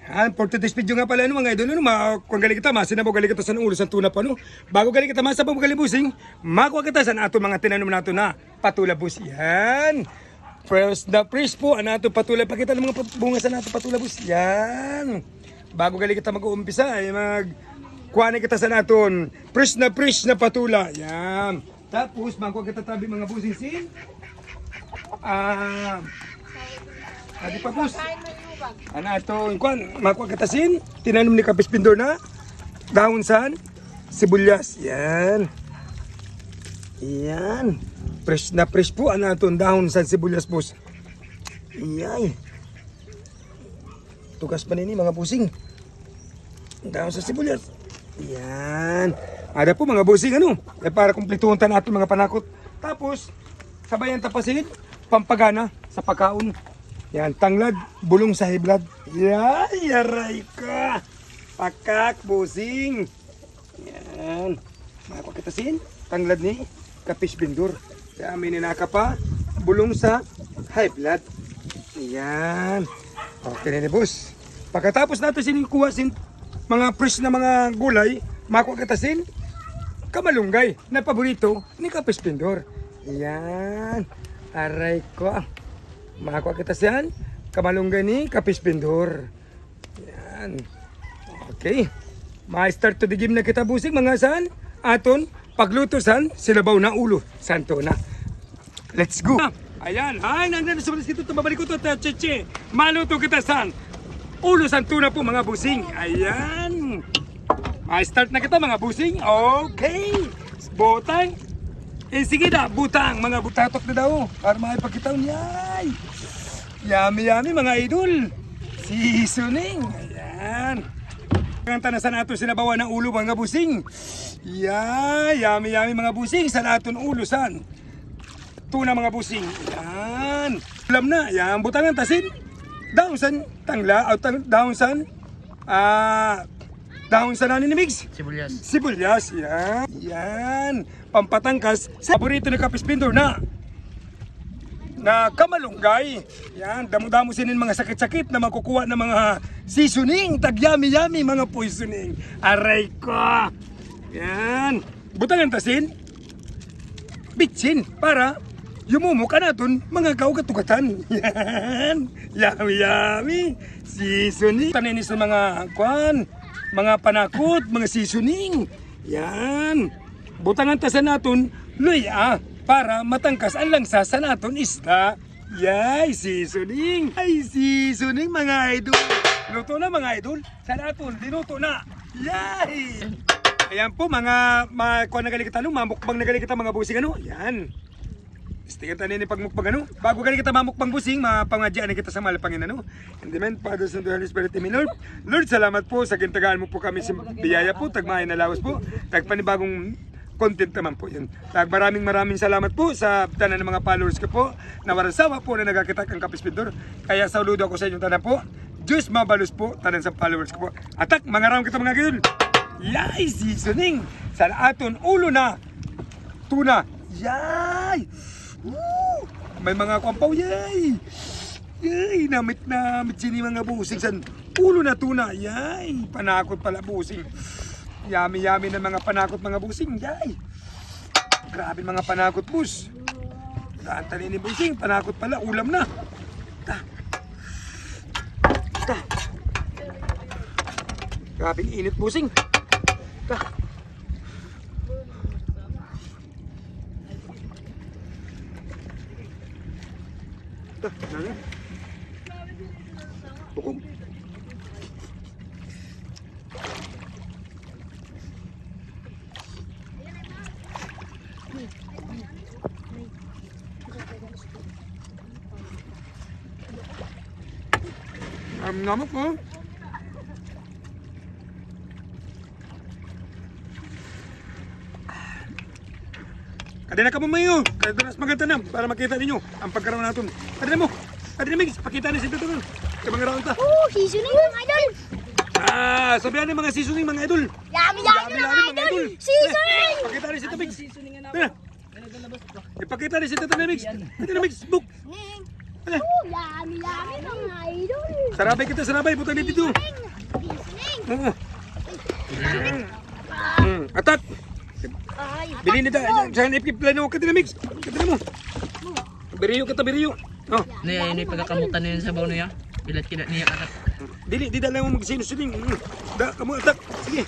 For today's video nga pala mga idol, kung galing kita, masinabaw galing kita sa ulo sa tuna pa, no? Bago galing kita, masabaw galing busing, makuha kita sa ato mga tinanom nato na patula bus. Yan. First na fresh po, ato patula, pakita ng mga bunga sa nato patula bus. Yan. Bago galing kita mag-uumpisa, ay kuha kita sa naton fresh na patula. Yan. Tapos, makuha kita tabi mga busing sin. Adi pa bus. Ito, makuha katasin, tinanom ni Kapis Pindor na dahon san, sibuyas. Yan. Yan. Fresh na fresh po, ito, dahon san, sibuyas, boss. Yan. Tugas pa nini, mga busing. Dahon sa sibuyas. Yan. Ada po, mga busing, para kumpletuhan ta natin mga panakot. Tapos, sabayan tapasin, pampagana sa pagkaon. Yan, tanglad, bulong sa hiblad. Yan, yaray ka. Pakak, busing. Yan. Makuha kitasin, tanglad ni Kapis Pindor. Kaya may ninaka pa, bulong sa high blood. Yan. Okay na boss. Pagkatapos natin sinikuha mga fresh na mga gulay, makuha kitasin, kamalunggay na paborito ni Kapis Pindor. Yan. Aray ko. Makakuha kita siyan, kamalunggay ni Kapis Pindor. Yan. Okay. Ma-start to the game na kita busing mga san. Aton, pagluto san, silabaw na ulo. Santo na. Let's go. Ayan. Ay, nandiyan sa balis dito. Tumabalik ko ito. Cheche. Maluto kita san. Ulo santo na po mga busing. Ayan. Ma-start na kita mga busing. Okay. Botang. Sige na, butang, mga butatok na daw para makipagkitaw niyay. Yummy mga idol. Seasoning. Ayan. Ang tanasan nato sinabawan ng ulo mga busing. Yummy mga busing sa naton ulo san. Tuna mga busing. Yan. Alam na, yan butangan tasin. Daon san tangla o daon san dahon sa nanin ni Migs? Sibuyas, yan. Yan. Pampatangkas sa paborito ni Kapis Pindor na kamalunggay. Yan. Damo-damo sinin mga sakit-sakit na makukuha ng mga seasoning. Tag-yummy mga poisoning. Aray ko. Yan. Butangan tasin. Bitsin. Para yumumuka natin mga kaugat-ugatan. Yan. Yummy. Seasoning. Taninis ng mga mga panakot, mga seasoning. Yan. Butangan tasan natin, luya, para matangkas ang langsa sa natin isda. Yay, seasoning. Ay, seasoning mga idol. Luto na mga idol. Sa natin, dinuto na. Yay. Ayan po, kuha na galing kita, mamukbang na galing kita mga busing, Yan. Sticker tanin ni pagmukbang Bago galing kita mamukbang busing, mapangadyaan kita sa malapangin And the man, Father, Son, Holy Spirit, Amen, Lord. Lord, salamat po sa gintagaan mo po kami sa biyaya po, tagmahay na lawas po, tagpanibagong content naman po yun. Maraming salamat po sa tanan ng mga followers ko po, na warasawa po na nagkakita kang Kapis Pindor. Kaya saludo ako sa inyong tanan po. Diyos mabalos po, tanan sa followers ko po. Atak, mga round kita mga gayun. Yay, seasoning. Sa aton ulo na tuna. Yay. Woo! May mga kwampaw, yay! Yay! Namit sini mga busing san ulo na tuna, yay! Panakot pala busing. Yummy na mga panakot mga busing, yay! Grabe mga panakot bus. Tanin ni busing, panakot pala, ulam na. Grabing init busing. Bukom. Namok mo. Kadena ka mo mayo. Kadena maganda na para makita ninyo ang pagkaroon natin. Kadena mo. Kadena Migs, pakita ni sinto to. Kay mga raon ta. Seasoning mga idol. Sabihan ni mga seasoning mga idol. Yummy mga idol. Seasoning. Pakita ni sinto Migs. Ipakita ni sinto Migs. Kadena Migs, book. Ano? Yummy mga idol. Sarabay kita, sarabay. Butang dito. Sinuning. Oo. Atat. Ay. Bili nito. Saan ipip plano ka dinamix. Kita mo. Biriyo kita, biriyo. Oh. Niya, ini pagkakamutan niya sa baw niya. Bilat kina niya katat. Dili, di lang mo magsinusuling. Da, kamu atat. Sige.